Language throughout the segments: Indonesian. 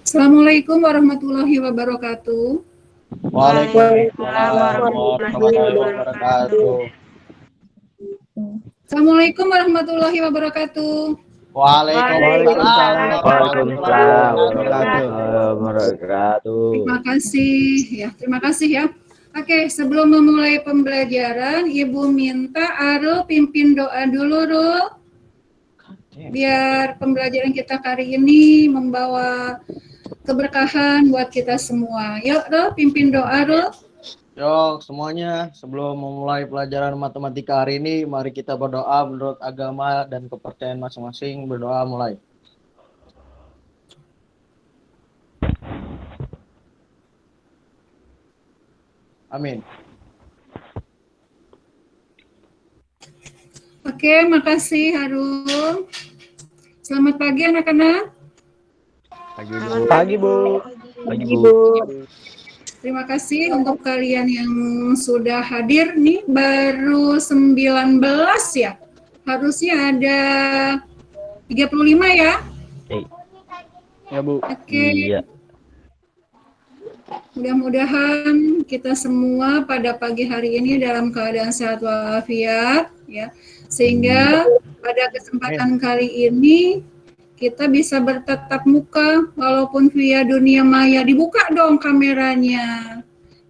Assalamualaikum warahmatullahi wabarakatuh. Waalaikumsalam warahmatullahi wabarakatuh. Assalamualaikum warahmatullahi wabarakatuh. Waalaikumsalam warahmatullahi wabarakatuh. Terima kasih ya. Oke, sebelum memulai pembelajaran, Ibu minta Arul pimpin doa dulu, Rul. Biar pembelajaran kita kali ini membawa keberkahan buat kita semua. Yuk, Rul, pimpin doa, Rul. Yuk semuanya, sebelum memulai pelajaran matematika hari ini, mari kita berdoa menurut agama dan kepercayaan masing-masing. Berdoa mulai. Amin. Oke, makasih Harul. Selamat pagi anak-anak. Pagi, Bu. Terima kasih untuk kalian yang sudah hadir nih, baru 19 ya. Harusnya ada 35 ya. Ya, Bu. Oke. Iya. Mudah-mudahan kita semua pada pagi hari ini dalam keadaan sehat walafiat ya. Sehingga pada kesempatan kali ini kita bisa bertatap muka walaupun via dunia maya. Dibuka dong kameranya.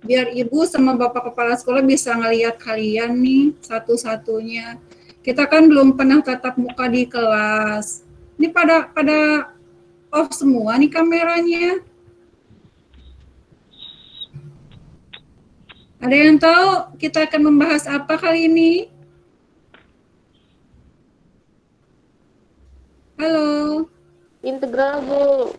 Biar Ibu sama Bapak Kepala Sekolah bisa ngelihat kalian nih satu-satunya. Kita kan belum pernah tatap muka di kelas. Ini pada off semua nih kameranya. Ada yang tahu kita akan membahas apa kali ini? Halo. Integral, Bu.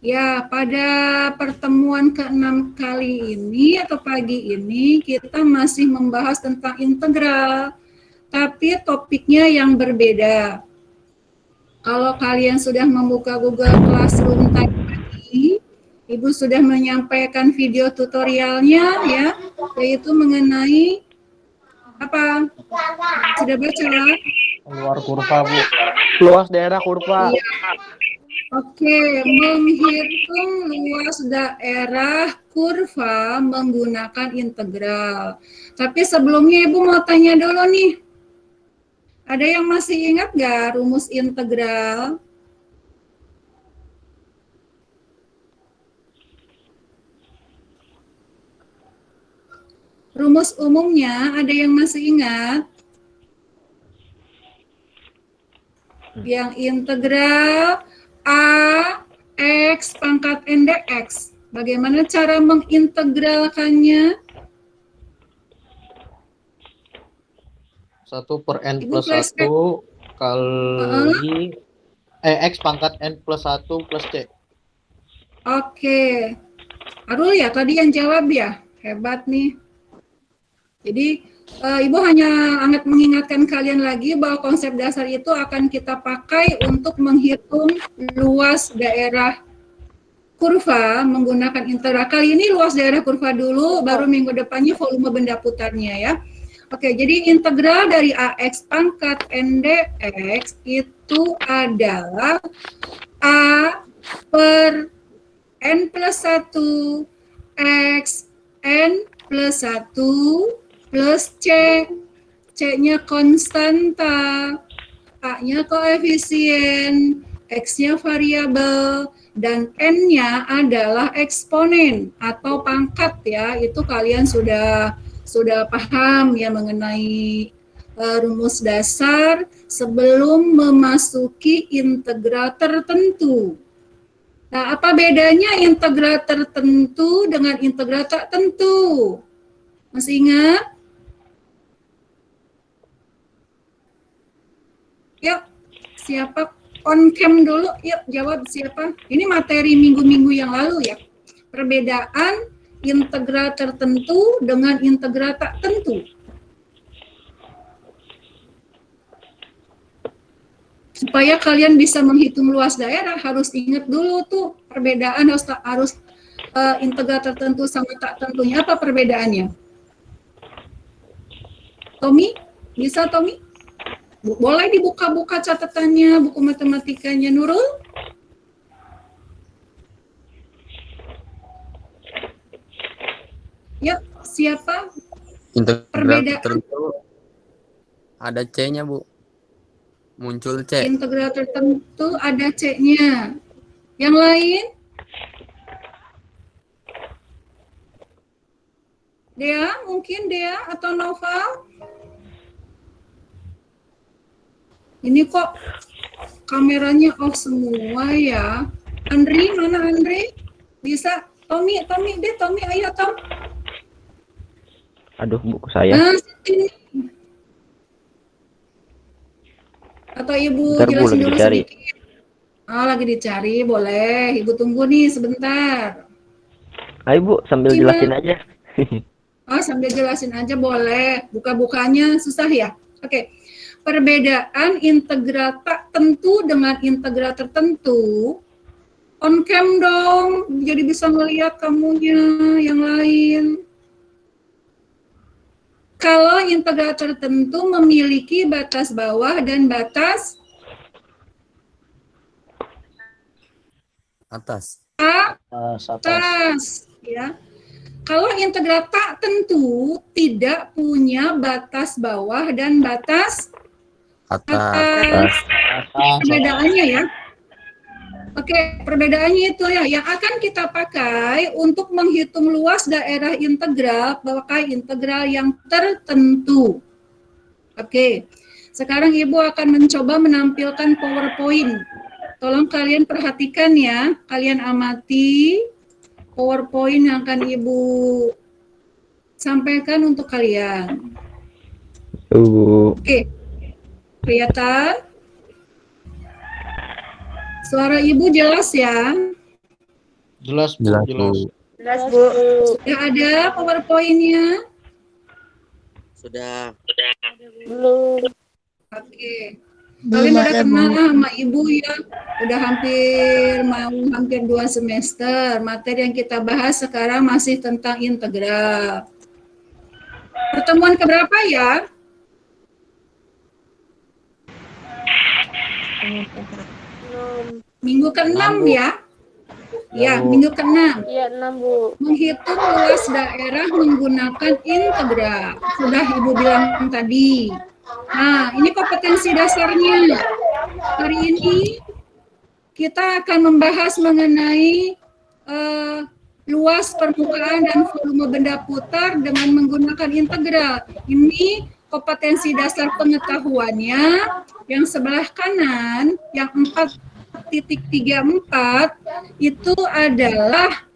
Ya, pada pertemuan ke-6 kali ini atau pagi ini kita masih membahas tentang integral, tapi topiknya yang berbeda. Kalau kalian sudah membuka Google Classroom tadi, Ibu sudah menyampaikan video tutorialnya ya, yaitu mengenai apa? Sudah baca? Keluar kurva, Bu. Luas daerah kurva. Iya. Oke, menghitung luas daerah kurva menggunakan integral. Tapi sebelumnya Ibu mau tanya dulu nih. Ada yang masih ingat nggak rumus integral? Rumus umumnya ada yang masih ingat? Yang integral A X pangkat N dx. Bagaimana cara mengintegralkannya? 1 per N Ibu plus 1 kali X pangkat N plus 1 plus C. Oke. Arul ya tadi yang jawab ya. Hebat nih. Jadi Ibu hanya mengingatkan kalian lagi bahwa konsep dasar itu akan kita pakai untuk menghitung luas daerah kurva menggunakan integral. Kali ini luas daerah kurva dulu, baru minggu depannya volume benda putarnya ya. Oke, jadi integral dari AX pangkat N dx itu adalah A per N plus 1 X N plus 1 plus C. C-nya konstanta, A-nya koefisien, X-nya variabel, dan N-nya adalah eksponen atau pangkat ya. Itu kalian sudah paham ya mengenai rumus dasar sebelum memasuki integral tertentu. Nah, apa bedanya integral tertentu dengan integral tak tentu? Masih ingat? Yuk, siapa on cam dulu? Yuk, jawab siapa? Ini materi minggu-minggu yang lalu ya. Perbedaan integral tertentu dengan integral tak tentu. Supaya kalian bisa menghitung luas daerah, harus ingat dulu tuh perbedaan harus integral tertentu sama tak tentunya. Apa perbedaannya? Tommy, bisa Tommy? Boleh dibuka-buka catatannya, buku matematikanya Nurul? Yuk, siapa? Integral Perbedaan. tertentu ada C-nya, Bu. Muncul C. Integral tertentu ada C-nya. Yang lain? Dea, mungkin Dea atau Noval? Ini kok kameranya off semua ya. Andri, mana Andri? Bisa? Tommy deh, Tommy, ayo Tom. Aduh, buku saya. Nah, sini. Atau Ibu Bentar, Bu, jelasin lagi dulu dicari. sedikit. Oh, lagi dicari, boleh. Ibu tunggu nih sebentar. Ayo, Bu, sambil Gimana? jelasin aja. Oh, sambil jelasin aja boleh. Buka-bukanya susah ya? Oke. Perbedaan integral tak tentu dengan integral tertentu. On cam dong, jadi bisa melihat kamunya yang lain. Kalau integral tertentu memiliki batas bawah dan batas Atas. atas, ya. Kalau integral tak tentu tidak punya batas bawah dan batas atas. Perbedaannya ya. Oke, perbedaannya itu ya yang akan kita pakai untuk menghitung luas daerah integral, pakai integral yang tertentu. Oke. Sekarang Ibu akan mencoba menampilkan PowerPoint. Tolong kalian perhatikan ya, kalian amati PowerPoint yang akan Ibu sampaikan untuk kalian. Oke. Kelihatan? Suara Ibu jelas ya? Jelas, Bu. Jelas, Jelas. Bu. Jelas, Bu. Sudah ada PowerPoint-nya? Sudah. Belum. Oke. Kalian udah kenal sama Ibu ya? Udah hampir 2 semester. Materi yang kita bahas sekarang masih tentang integral. Pertemuan keberapa ya? Minggu ke-6 6, Bu. ya? Ya, Bu. minggu ke-6. Iya, 6, Bu. Menghitung luas daerah menggunakan integral. Sudah Ibu bilang tadi. Nah, ini kompetensi dasarnya. Hari ini kita akan membahas mengenai luas permukaan dan volume benda putar dengan menggunakan integral. Ini kompetensi dasar pengetahuannya. Yang sebelah kanan, yang 4.34 itu adalah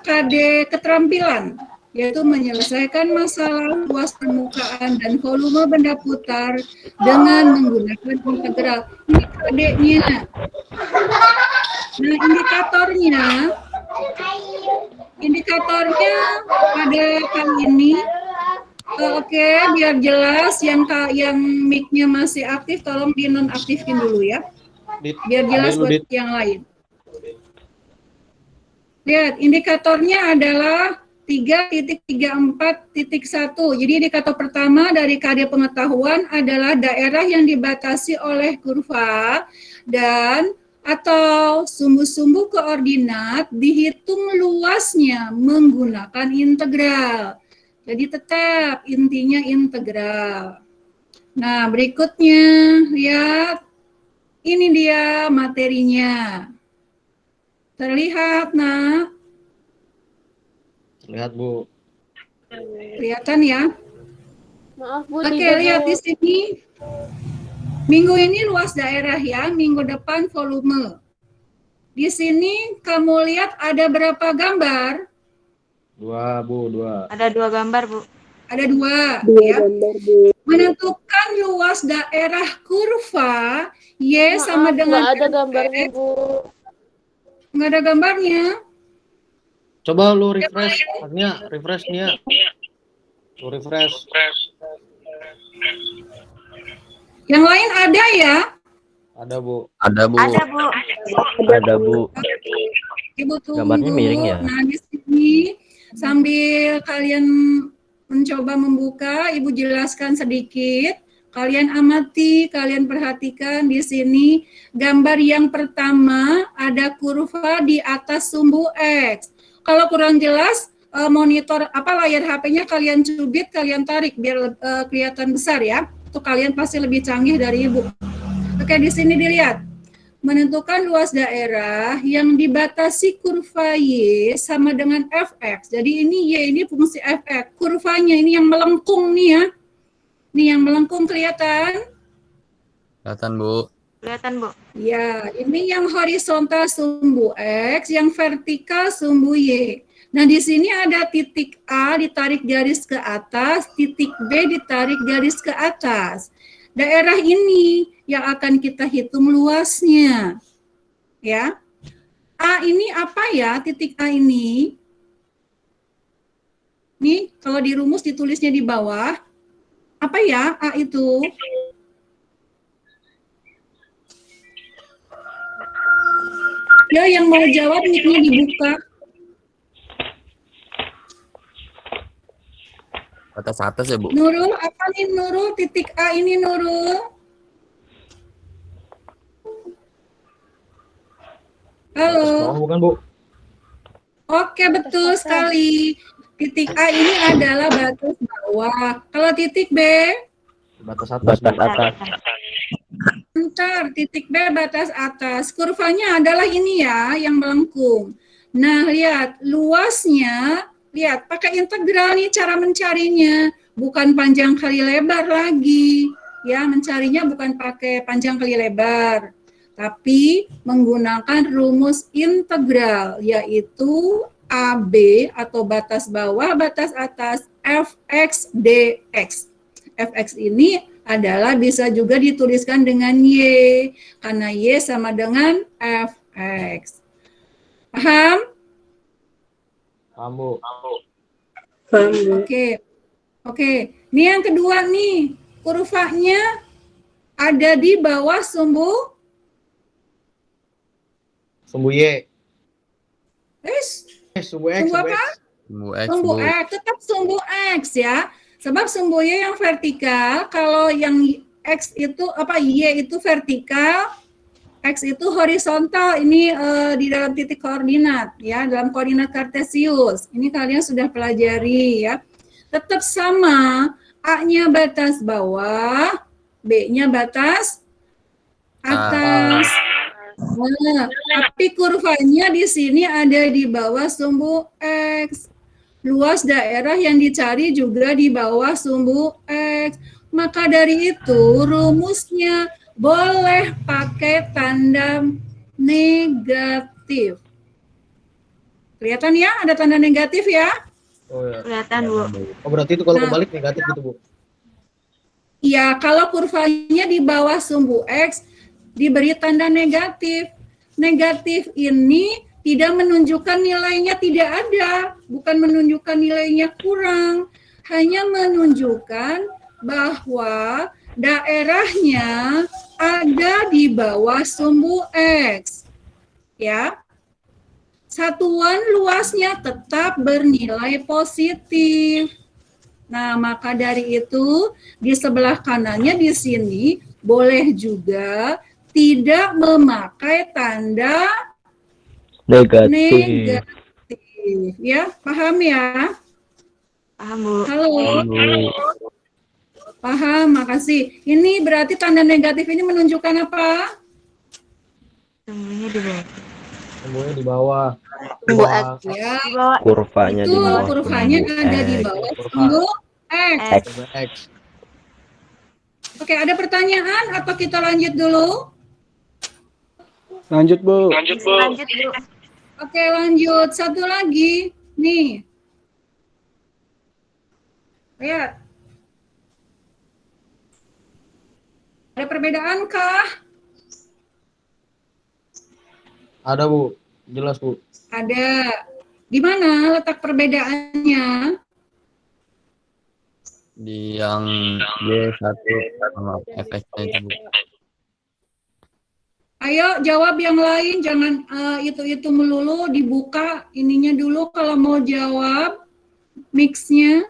KD keterampilan, yaitu menyelesaikan masalah luas permukaan dan volume benda putar dengan menggunakan integral. Ini KD-nya. Nah, indikatornya pada kali ini. Oke, biar jelas yang mic-nya masih aktif, tolong dinonaktifkan dulu ya. Biar jelas buat yang lain. Lihat, indikatornya adalah 3.34.1. Jadi indikator pertama dari KD pengetahuan adalah daerah yang dibatasi oleh kurva dan atau sumbu-sumbu koordinat dihitung luasnya menggunakan integral. Jadi tetap intinya integral. Nah, berikutnya lihat. Ini dia materinya. Terlihat, Nak? Lihat, Bu. Kelihatan ya? Maaf, Bu. Oke, tidak, lihat Bu. di sini. Minggu ini luas daerah ya, minggu depan volume. Di sini kamu lihat ada berapa gambar? 2, Bu, 2. Ada 2 gambar, Bu. Ada 2 ya. Menentukan luas daerah kurva Y sama dengan Nggak ada gambarnya, Bu. Nggak ada gambarnya. Coba lu refresh, refresh Nia. Lu refresh. Yang lain ada ya? Ada, Bu. Ada, Bu. Ada, Bu. Ada, Bu. Ibu tunggu. Gambarnya miring ya? Nah, di sini sambil kalian mencoba membuka, Ibu jelaskan sedikit Kalian amati, kalian perhatikan di sini gambar yang pertama ada kurva di atas sumbu X. Kalau kurang jelas monitor layar HP-nya kalian cubit, kalian tarik biar kelihatan besar ya. Itu kalian pasti lebih canggih dari Ibu. Oke, di sini dilihat. Menentukan luas daerah yang dibatasi kurva Y sama dengan Fx. Jadi ini Y ini fungsi Fx. Kurvanya ini yang melengkung nih ya. Ini yang melengkung kelihatan? Kelihatan, Bu. Kelihatan, Bu. Ya, ini yang horizontal sumbu X, yang vertikal sumbu Y. Nah, di sini ada titik A ditarik garis ke atas, titik B ditarik garis ke atas. Daerah ini yang akan kita hitung luasnya. Ya. A ini apa ya? Titik A ini. Nih, kalau di rumus ditulisnya di bawah. Apa ya A itu? Ya, yang mau jawab mic-nya dibuka. Atas ya, Bu. Nurul, apa nih Nurul? Titik A ini Nurul. Halo. Bukan, Bu. Oke, betul sekali. Titik A ini adalah batas bawah. Kalau titik B? Batas atas. Batas atas. Bentar, titik B batas atas. Kurvanya adalah ini ya, yang melengkung. Nah, lihat, luasnya, lihat, pakai integral nih cara mencarinya. Bukan panjang kali lebar lagi. Ya, mencarinya bukan pakai panjang kali lebar. Tapi menggunakan rumus integral, yaitu AB atau batas bawah, batas atas, Fx dx. Fx ini adalah bisa juga dituliskan dengan Y, karena Y sama dengan Fx. Paham? Paham, Bu. Oke. Oke, ini yang kedua nih, kurvanya ada di bawah sumbu Y. Sumbu X. Sumbu apa? Sumbu X, Sumbu Bu. X, tetap sumbu X ya. Sebab sumbu Y yang vertikal, kalau yang X itu Y itu vertikal, X itu horizontal. Ini di dalam titik koordinat ya, dalam koordinat kartesius. Ini kalian sudah pelajari ya. Tetap sama, A-nya batas bawah, B-nya batas atas. Nah, tapi kurvanya di sini ada di bawah sumbu X. Luas daerah yang dicari juga di bawah sumbu X. Maka dari itu rumusnya boleh pakai tanda negatif. Kelihatan ya, ada tanda negatif ya? Oh ya. Kelihatan, Bu. Oh, berarti itu kalau Nah. kebalik negatif gitu, Bu. Iya, kalau kurvanya di bawah sumbu X diberi tanda negatif. Negatif ini tidak menunjukkan nilainya tidak ada, bukan menunjukkan nilainya kurang, hanya menunjukkan bahwa daerahnya ada di bawah sumbu X. Ya. Satuan luasnya tetap bernilai positif. Nah, maka dari itu di sebelah kanannya di sini boleh juga tidak memakai tanda Negatif. ya, paham ya? Paham, Bu. Halo, Bu. paham, makasih. Ini berarti tanda negatif ini menunjukkan apa? Sumbunya di bawah. Sumbunya di bawah. Sumbu X. Ya, Di bawah. Kurvanya di itu bawah kurvanya sumbu ada di X. bawah sumbu X. X. Sumbu X. Oke, ada pertanyaan atau kita lanjut dulu? Lanjut, Bu. Lanjut, Bu. Oke, lanjut. Satu lagi. Nih. Lihat. Ada perbedaan kah? Ada, Bu. Jelas, Bu. Ada. Di mana letak perbedaannya? Di yang Y1 sama Fx-nya itu, Bu. Ayo jawab yang lain, jangan itu melulu, dibuka ininya dulu kalau mau jawab mix-nya.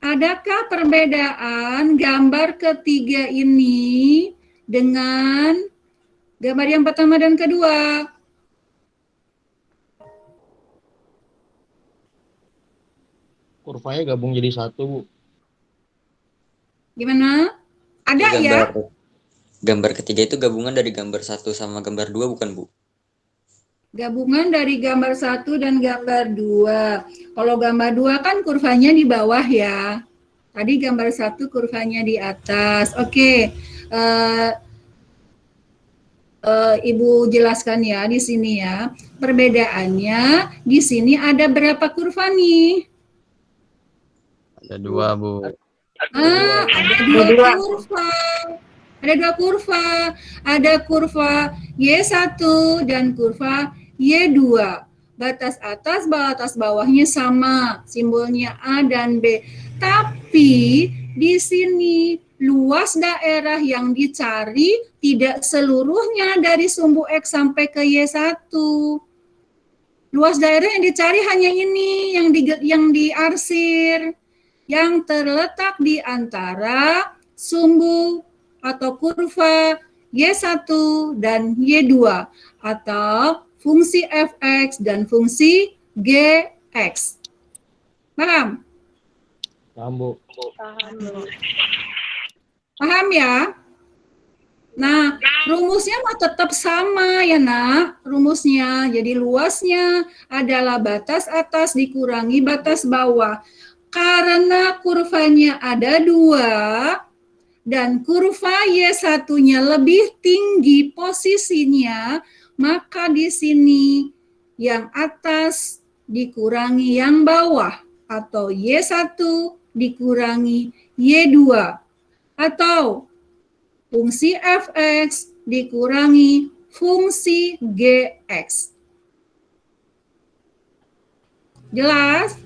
adakah perbedaan gambar ketiga ini dengan gambar yang pertama dan kedua? Kurvanya gabung jadi satu, Bu. Gimana? Ada ya? Gambar ketiga itu gabungan dari gambar 1 sama gambar 2 bukan, Bu? Gabungan dari gambar 1 dan gambar 2. Kalau gambar 2 kan kurvanya di bawah ya. Tadi gambar 1 kurvanya di atas. Oke. Ibu jelaskan ya di sini ya. Perbedaannya di sini ada berapa kurva nih? Ada 2, Bu. Ada dua kurva. Ada dua kurva. Ada kurva Y1 dan kurva Y2. Batas atas, batas bawahnya sama. Simbolnya A dan B. Tapi di sini luas daerah yang dicari tidak seluruhnya dari sumbu X sampai ke Y1. Luas daerah yang dicari hanya ini yang diarsir, yang terletak di antara sumbu atau kurva Y1 dan Y2 atau fungsi fx dan fungsi gx. Paham? Paham, Bu. Paham ya? Nah, rumusnya mah tetap sama ya nak, rumusnya. Jadi luasnya adalah batas atas dikurangi batas bawah. Karena kurvanya ada 2, dan kurva Y1-nya lebih tinggi posisinya, maka di sini yang atas dikurangi yang bawah, atau Y1 dikurangi Y2, atau fungsi fx dikurangi fungsi gx. Jelas?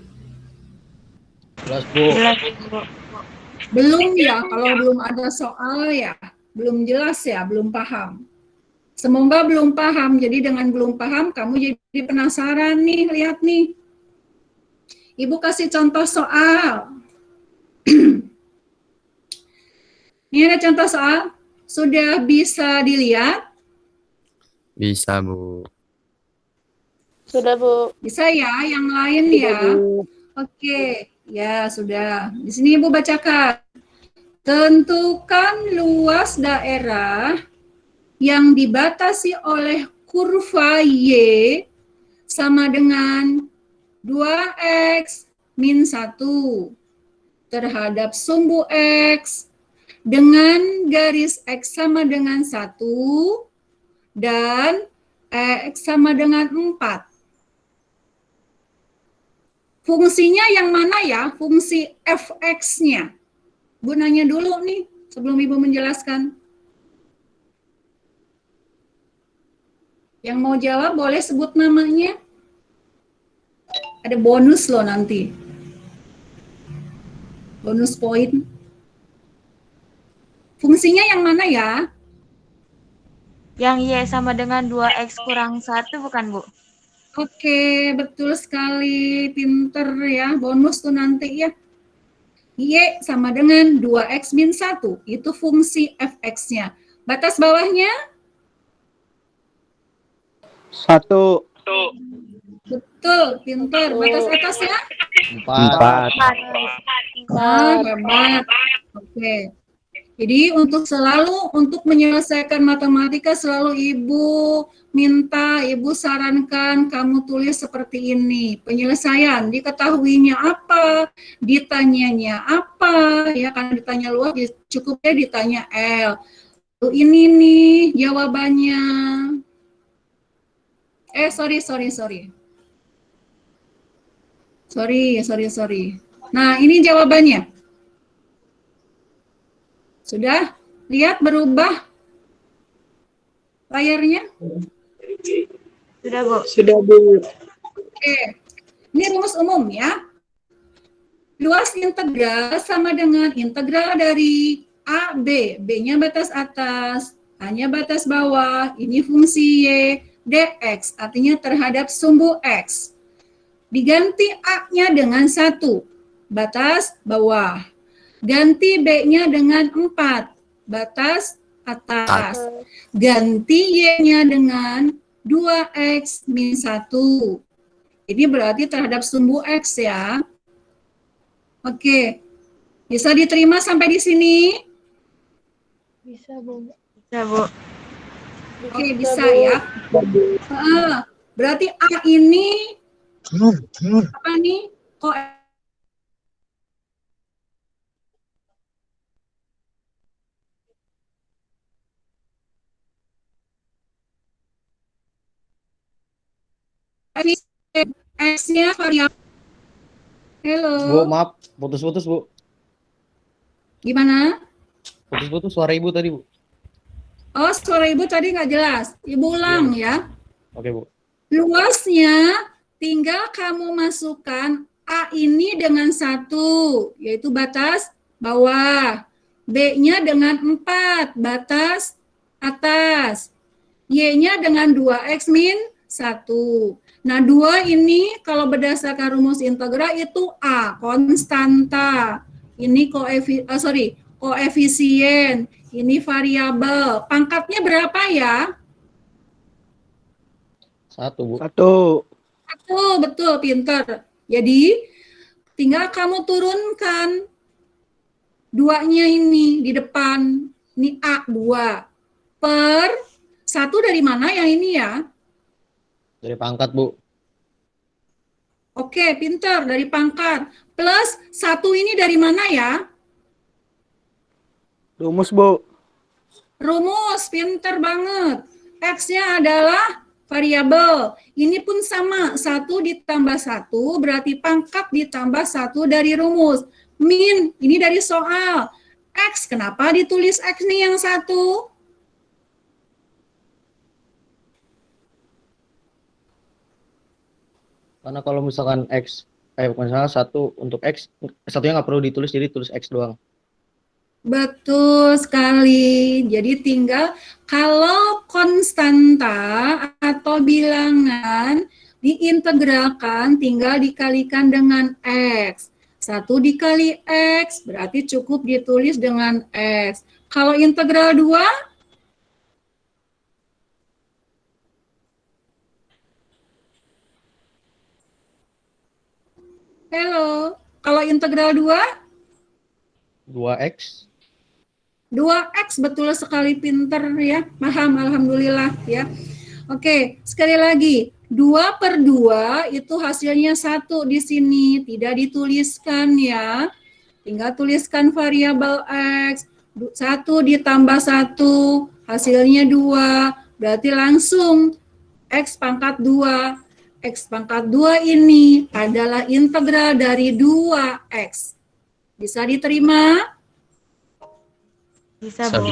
Jelas, Bu. Jelas, Bu. Belum ya, kalau belum ada soal ya, belum jelas ya, belum paham. Semoga belum paham, jadi dengan belum paham kamu jadi penasaran nih, lihat nih. Ibu kasih contoh soal. Ini ada contoh soal, sudah bisa dilihat? Bisa, Bu. Sudah, Bu. Bisa ya, yang lain ya. Oke, ya sudah. Di sini Ibu bacakan. Tentukan luas daerah yang dibatasi oleh kurva Y sama dengan 2X min 1 terhadap sumbu X dengan garis X sama dengan 1 dan X sama dengan 4. Fungsinya yang mana ya? Fungsi fx-nya. Bu nanya dulu nih, sebelum Ibu menjelaskan. Yang mau jawab boleh sebut namanya. Ada bonus loh nanti. Bonus poin. Fungsinya yang mana ya? Yang Y sama dengan 2X kurang 1 bukan, Bu? Oke, betul sekali. Pinter ya. Bonus tuh nanti ya. Y sama dengan 2X min 1. Itu fungsi fx-nya. Batas bawahnya? 1. Betul, pinter. Batas atasnya? 4. Nah, hebat. Oke. Jadi untuk menyelesaikan matematika selalu Ibu sarankan kamu tulis seperti ini. Penyelesaian, diketahuinya apa, ditanyanya apa, ya kan ditanya luas, cukupnya ditanya L. Lalu ini nih jawabannya. Sorry. Nah, ini jawabannya. Sudah lihat berubah layarnya? Sudah, Bu. Sudah, Bu. Oke, ini rumus umum ya. Luas integral sama dengan integral dari A, B. B-nya batas atas, A-nya batas bawah, ini fungsi Y, dx, artinya terhadap sumbu X. Diganti A-nya dengan 1. batas bawah. Ganti B-nya dengan 4, batas atas. Ganti Y-nya dengan 2X min 1. Ini berarti terhadap sumbu X ya. Oke, bisa diterima sampai di sini? Bisa, Bu. Bisa, Bu. Oke, bisa ya. Berarti A ini apa nih? X-nya variabel. Halo. Bu, maaf, putus-putus, Bu. Gimana? Putus-putus suara Ibu tadi, Bu. Oh, suara Ibu tadi nggak jelas. Ibu ulang ya. Oke, Bu. Luasnya tinggal kamu masukkan A ini dengan 1, yaitu batas bawah. B-nya dengan 4, batas atas. Y-nya dengan 2X min 1. Nah, 2 ini kalau berdasarkan rumus integral itu A, konstanta. Ini koefisien. Ini variabel. Pangkatnya berapa ya? 1, Bu. 1. 1, betul, pinter. Jadi, tinggal kamu turunkan 2-nya ini di depan. Ini A2 per 1 dari mana yang ini ya? Dari pangkat, Bu. Oke, pinter, dari pangkat. Plus 1 ini dari mana ya? Rumus, Bu. Rumus, pinter banget. X-nya adalah variabel. Ini pun sama, 1 ditambah 1 berarti pangkat ditambah 1 dari rumus. Min, ini dari soal. X, kenapa ditulis X nih yang 1? Karena kalau misalkan misalnya 1 untuk X, satunya nggak perlu ditulis, jadi tulis X doang. Betul sekali. Jadi tinggal kalau konstanta atau bilangan diintegralkan tinggal dikalikan dengan X. 1 dikali X berarti cukup ditulis dengan X. Kalau integral 2? Halo, kalau integral 2? 2X. 2X, betul sekali, pinter ya. Paham, alhamdulillah ya. Oke, sekali lagi. 2 per 2 itu hasilnya 1 di sini. Tidak dituliskan ya. Tinggal tuliskan variabel X. 1 ditambah 1, hasilnya 2. Berarti langsung X pangkat 2. X pangkat 2 ini adalah integral dari 2X. Bisa diterima? Bisa, Bu.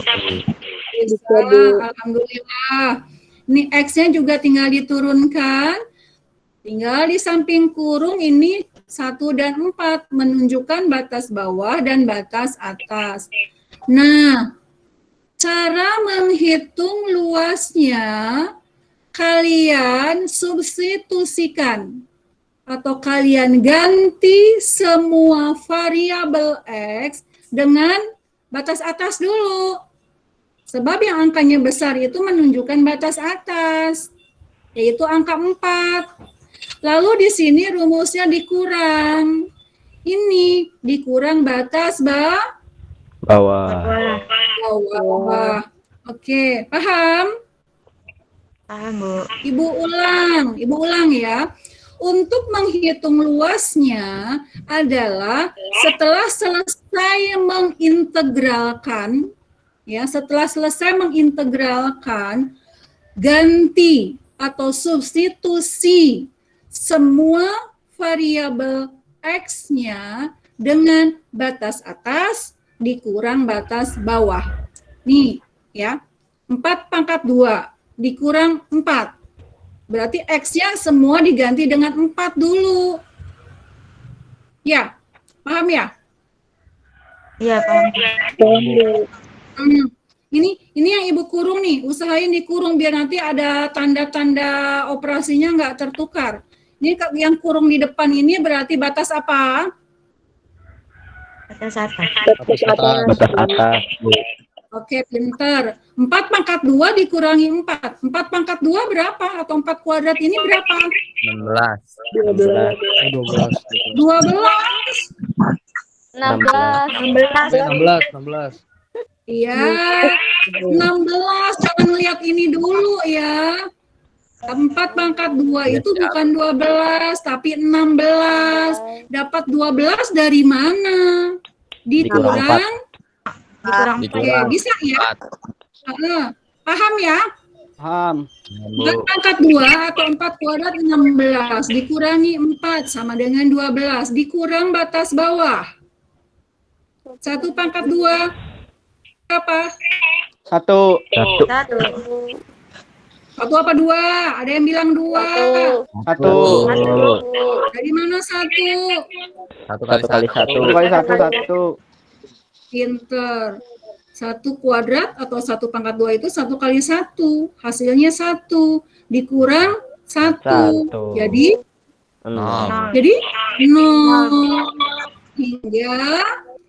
Bisa, alhamdulillah. Ini X-nya juga tinggal diturunkan. Tinggal di samping kurung ini 1 dan 4 menunjukkan batas bawah dan batas atas. Nah, cara menghitung luasnya kalian substitusikan atau kalian ganti semua variabel X dengan batas atas dulu. Sebab yang angkanya besar itu menunjukkan batas atas, yaitu angka 4. Lalu di sini rumusnya dikurang. Ini dikurang batas Bawah. bawah. Oke, paham? Paham, Bu. Ibu ulang ya. Untuk menghitung luasnya adalah setelah selesai mengintegralkan, ya, ganti atau substitusi semua variabel X-nya dengan batas atas dikurang batas bawah. Nih, ya. 4 pangkat 2 dikurang 4. Berarti X-nya semua diganti dengan 4 dulu. Ya, paham ya? Iya, paham. Ini yang Ibu kurung nih, usahain dikurung biar nanti ada tanda-tanda operasinya nggak tertukar. Ini yang kurung di depan ini berarti batas apa? Batas atas. Batas atas. Batas atas, Bu. Oke, pinter. 4 pangkat 2 dikurangi 4. 4 pangkat 2 berapa? Atau 4 kuadrat ini berapa? 16. 16. 12. 12. 16. 16. Iya, 16. Jangan lihat ini dulu ya. 4 pangkat 2 itu bukan 12, tapi 16. Dapat 12 dari mana? Dikurang. Dikurang Oke, bisa ya? Paham ya? Paham. 4 pangkat 2 atau 4 kuadrat 16. Dikurangi 4 sama dengan 12. Dikurang batas bawah. 1 pangkat 2. Apa? 1. 1. 1. 1 apa 2? Ada yang bilang 2. 1. Dari mana 1? 1 kali 1. 1 kali 1. Pinter. 1 kuadrat atau 1 pangkat 2 itu 1 kali 1. Hasilnya 1. Dikurang 1. Jadi 0. 0. Hingga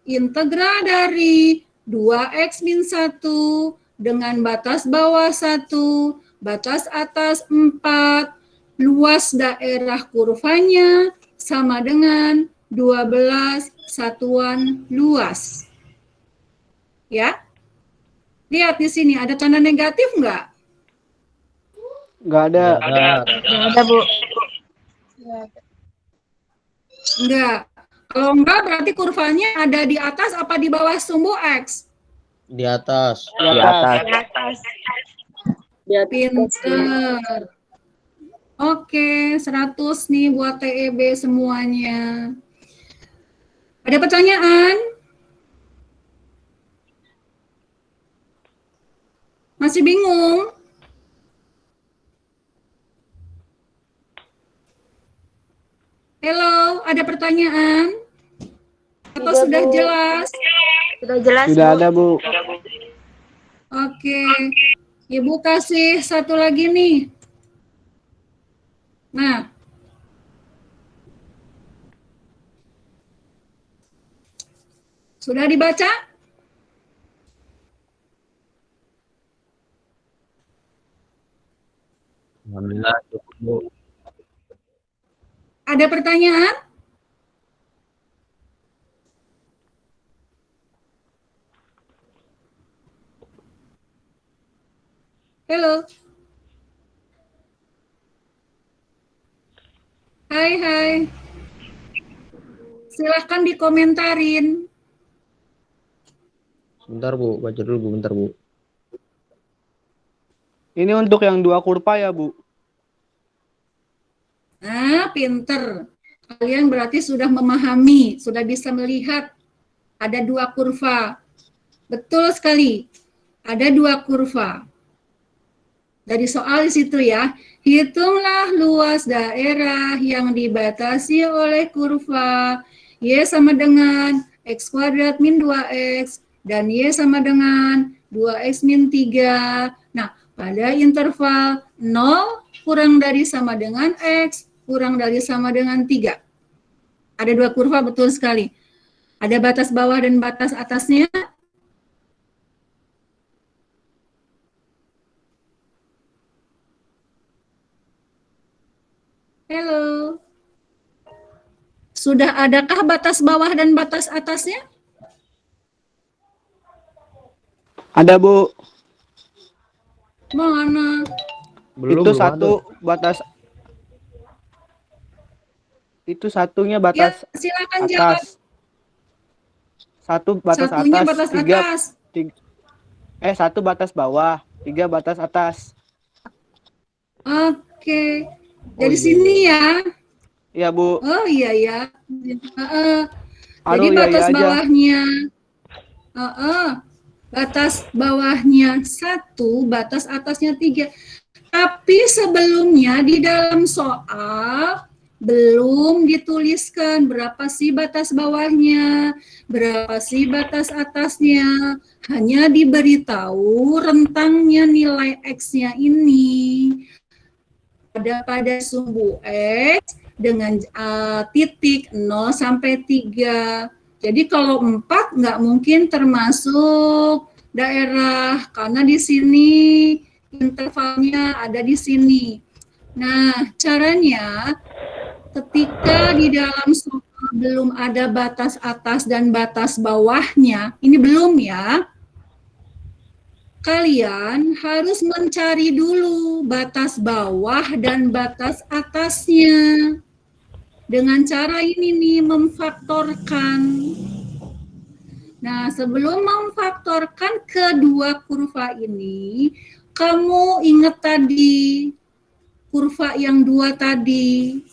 integral dari 2x min 1 dengan batas bawah 1, batas atas 4, luas daerah kurvanya sama dengan 12 satuan luas. Ya, lihat di sini ada tanda negatif nggak? Nggak ada. Nggak ada, Bu. Enggak. Kalau enggak berarti kurvanya ada di atas apa di bawah sumbu X? Di atas. Di atas. Di atas. Pinter. Oke, 100 nih buat TEB semuanya. Ada pertanyaan? Masih bingung? Halo, ada pertanyaan? Atau Tidak, sudah Bu. jelas? Sudah jelas, Sudah Bu. ada, Bu. Oke, Ibu kasih satu lagi nih. Nah, sudah dibaca? Alhamdulillah cukup, Bu. Ada pertanyaan? Halo. Hai. Silahkan dikomentarin. Bentar, Bu. Baca dulu, Bu. Bentar, Bu. Ini untuk yang 2 kurva ya, Bu. Nah, pinter. Kalian berarti sudah memahami, sudah bisa melihat ada 2 kurva. Betul sekali. Ada 2 kurva. Dari soal di situ ya. Hitunglah luas daerah yang dibatasi oleh kurva Y sama dengan X kuadrat min 2X dan Y sama dengan 2X min 3. Nah, pada interval 0 kurang dari sama dengan X, kurang dari sama dengan 3. Ada 2 kurva, betul sekali. Ada batas bawah dan batas atasnya. Halo. Sudah adakah batas bawah dan batas atasnya? Ada, Bu. Mana? Belum, Itu belum satu ada. batas. Itu satunya Ya, batas silakan jawab. atas. 1 batas Satunya atas, batas 3 atas. 1 batas bawah, 3 batas atas. Oke. Dari iya. sini ya. Iya, Bu. Oh iya ya. Jadi Aduh, iya, batas iya aja. bawahnya. Batas bawahnya 1, batas atasnya 3. Tapi sebelumnya di dalam soal belum dituliskan berapa sih batas bawahnya, berapa sih batas atasnya. Hanya diberitahu rentangnya nilai X-nya ini. Pada sumbu X dengan titik 0 sampai 3. Jadi kalau 4 nggak mungkin termasuk daerah, karena di sini intervalnya ada di sini. Nah, caranya ketika di dalam soal belum ada batas atas dan batas bawahnya, ini belum ya, kalian harus mencari dulu batas bawah dan batas atasnya. Dengan cara ini nih, memfaktorkan. Nah, sebelum memfaktorkan kedua kurva ini, kamu ingat tadi, kurva yang 2 tadi,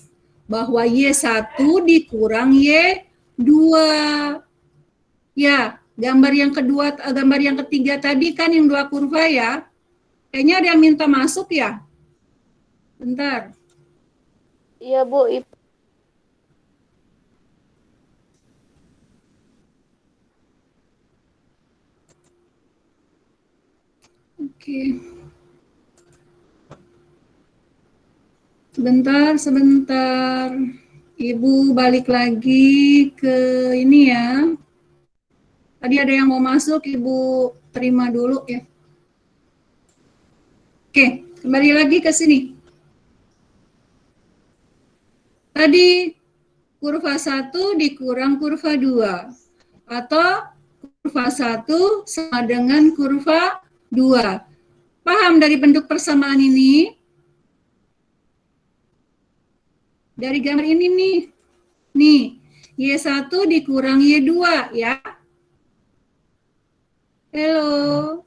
bahwa Y1 dikurang Y2. Ya, gambar yang kedua, gambar yang ketiga tadi kan yang 2 kurva ya. Kayaknya ada yang minta masuk ya? Bentar. Iya, Bu. Oke. Sebentar. Ibu balik lagi ke ini ya. Tadi ada yang mau masuk, Ibu terima dulu ya. Oke, kembali lagi ke sini. Tadi kurva 1 dikurang kurva 2. Atau kurva 1 sama dengan kurva 2. Paham dari bentuk persamaan ini? Dari gambar ini nih. Nih, Y1 dikurang Y2 ya. Halo.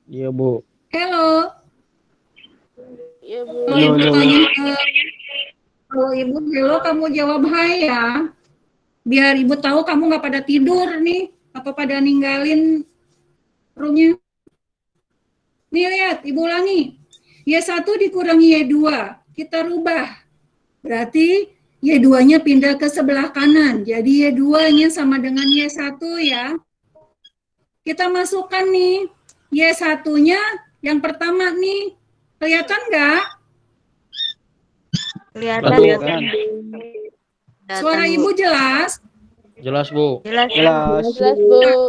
Iya, Bu. Halo. Iya, Bu. Kalau Ibu tanya kalau Ibu halo, kamu jawab hai ya. Biar Ibu tahu kamu nggak pada tidur nih. Apa pada ninggalin roomnya. Nih lihat, Ibu ulangi. Y1 dikurangi Y2. Kita rubah. Berarti Y2-nya pindah ke sebelah kanan. Jadi Y2-nya sama dengan Y1 ya. Kita masukkan nih. Y1-nya yang pertama nih. Kelihatan nggak? Kelihatan. Suara Ibu jelas? Jelas, Bu. Jelas. Jelas, Bu.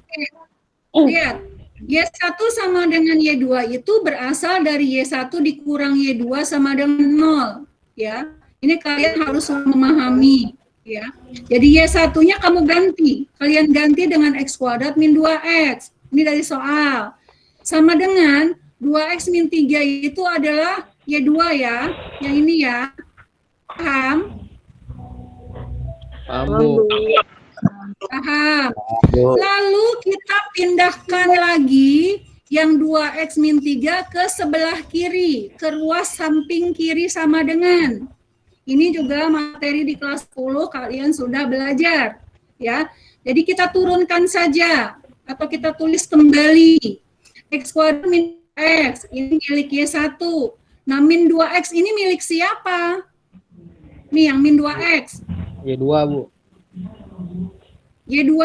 Lihat. Y1 sama dengan Y2 itu berasal dari Y1 dikurang Y2 sama dengan 0. Ya. Ini kalian harus memahami. Ya. Jadi Y1-nya kamu ganti. Kalian ganti dengan X kuadrat min 2X. Ini dari soal. Sama dengan 2X min 3 itu adalah Y2 ya. Yang ini ya. Paham? Paham, Bu. Paham. Lalu kita pindahkan lagi yang 2X min 3 ke sebelah kiri. Ke ruas samping kiri sama dengan. Ini juga materi di kelas 10 kalian sudah belajar. Ya. Jadi kita turunkan saja. Atau kita tulis kembali. X kuadrat min X. Ini milik Y1. Nah, min 2X ini milik siapa? Nih yang min 2X. Y2, Bu. Y2.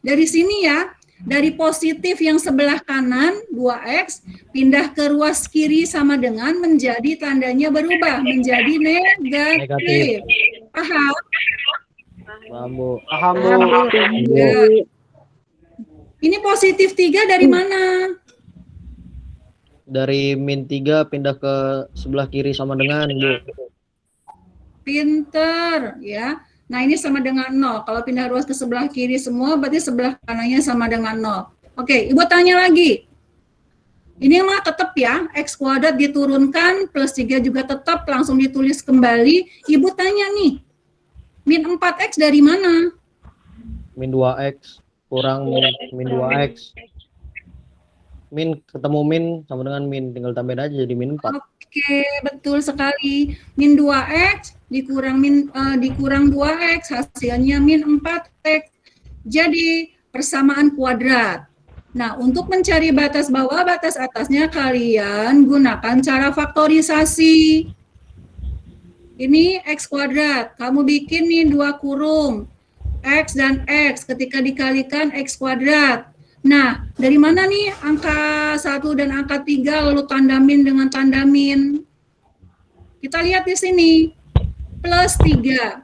Dari sini ya, dari positif yang sebelah kanan, 2X, pindah ke ruas kiri sama dengan menjadi tandanya berubah, menjadi negatif. Paham? Paham, Bu. Paham, Bu. Ya. Ini positif 3 dari mana? Dari min 3 pindah ke sebelah kiri sama dengan, Bu. Pinter, ya. Nah, ini sama dengan 0. Kalau pindah ruas ke sebelah kiri semua, berarti sebelah kanannya sama dengan 0. Oke, Ibu tanya lagi. Ini mah tetap ya, X kuadrat diturunkan, plus 3 juga tetap, langsung ditulis kembali. Ibu tanya nih, min 4X dari mana? Min 2X kurang min 2X. Min ketemu min sama dengan min, tinggal tambahin aja jadi min 4. Oke, betul sekali. Min 2X dikurang 2X, hasilnya min 4X. Jadi persamaan kuadrat. Nah, untuk mencari batas bawah, batas atasnya kalian gunakan cara faktorisasi. Ini X kuadrat, kamu bikin nih 2 kurung. X dan X, ketika dikalikan X kuadrat. Nah, dari mana nih angka 1 dan angka 3 lalu tandamin dengan tandamin? Kita lihat di sini. Plus 3.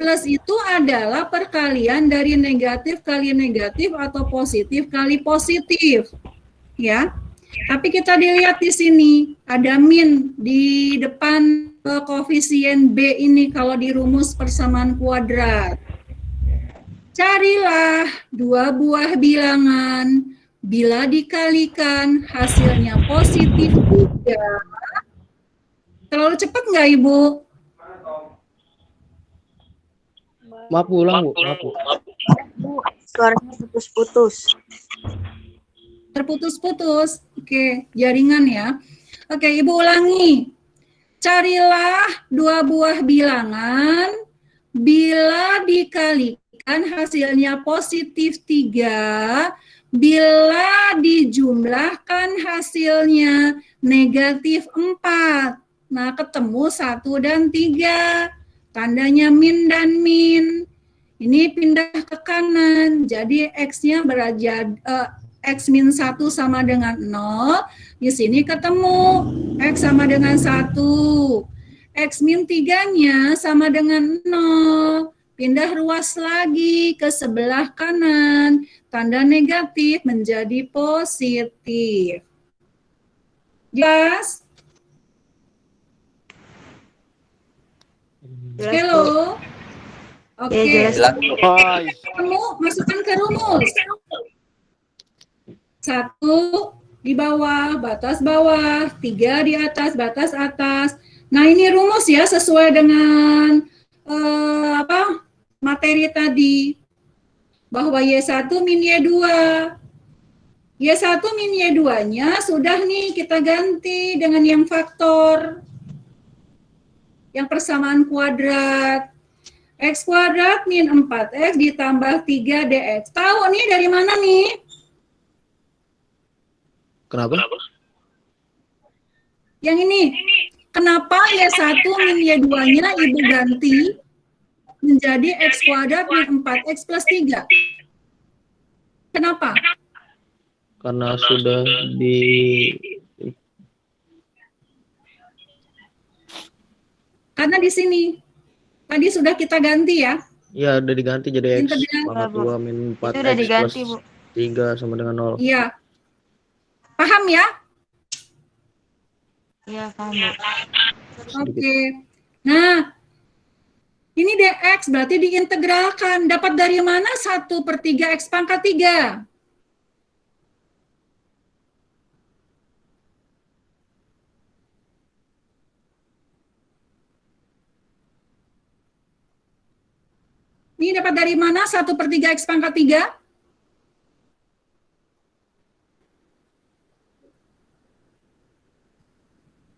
Plus itu adalah perkalian dari negatif kali negatif atau positif kali positif. Ya. Tapi kita dilihat di sini ada min di depan koefisien B ini kalau di rumus persamaan kuadrat. Carilah dua buah bilangan bila dikalikan hasilnya positif 3. Terlalu cepat nggak Ibu? Maaf ulang, Bu. Maaf, Bu. Suaranya putus-putus. Terputus-putus. Oke, jaringan ya. Oke, Ibu ulangi. Carilah dua buah bilangan bila dikalikan hasilnya positif 3, bila dijumlahkan hasilnya negatif 4. Nah, ketemu 1 dan 3. Tandanya min dan min. Ini pindah ke kanan. Jadi X-nya X min 1 sama dengan 0. Di sini ketemu X sama dengan 1. X min 3-nya sama dengan 0. Pindah ruas lagi ke sebelah kanan. Tanda negatif menjadi positif. Jelas? Halo? Oke. jelas. Hai. Kamu masukkan ke rumus. 1 di bawah, batas bawah. 3 di atas, batas atas. Nah, ini rumus ya sesuai dengan materi tadi. Bahwa Y1 min Y2. Y1 min Y2-nya sudah nih kita ganti dengan yang faktor. Yang persamaan kuadrat. X kuadrat min 4X ditambah 3DX. Tahu nih dari mana nih? Kenapa? Yang ini. Kenapa Y1 min Y2-nya Ibu ganti menjadi X kuadrat min 4X plus 3? Kenapa? Karena sudah di Karena di sini. Tadi sudah kita ganti ya. ya udah diganti jadi X Integral. pangkat 2 min 4X Itu udah diganti, plus Bu. 3 sama dengan 0. Iya. Paham ya? Iya, paham, Bu. Oke. Nah, ini DX berarti diintegralkan. Dapat dari mana 1/3 X pangkat 3? Ini dapat dari mana 1/3 X pangkat 3?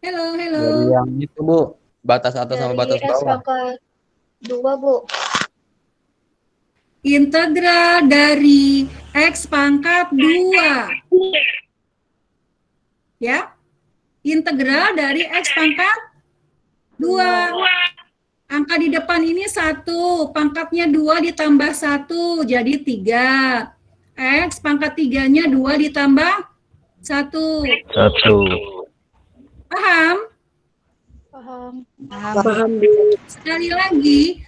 Halo. Dari yang itu, Bu. Batas atas sama batas X bawah. pangkat 2, Bu. Integral dari X pangkat 2. Ya. Integral dari X pangkat 2. Angka di depan ini 1. Pangkatnya 2 ditambah 1. Jadi 3. X pangkat 3-nya 2 ditambah 1. 1. Paham? Paham. Paham.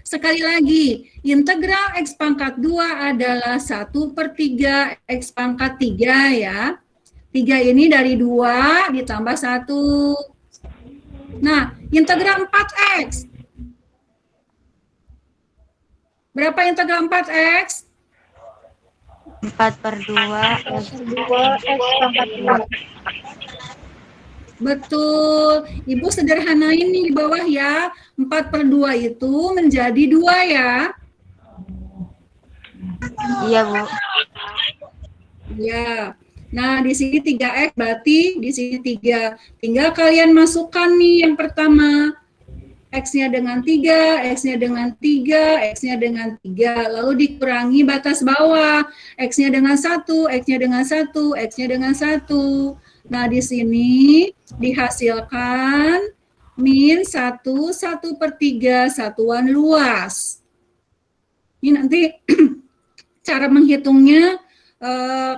Sekali lagi, integral X pangkat 2 adalah 1/3 X pangkat 3 ya. 3 ini dari 2 ditambah 1. Nah, integral 4X. Berapa integral 4X? 4/2 X 2, X pangkat 2. Betul. Ibu sederhanain nih di bawah ya. 4/2 itu menjadi 2 ya. Iya, Bu. Ya. Nah, di sini 3X berarti di sini 3. Tinggal kalian masukkan nih yang pertama. X-nya dengan 3, X-nya dengan 3, X-nya dengan 3. Lalu dikurangi batas bawah. X-nya dengan 1, X-nya dengan 1, X-nya dengan 1. Nah, di sini dihasilkan min 1, 1/3 satuan luas. Ini nanti cara menghitungnya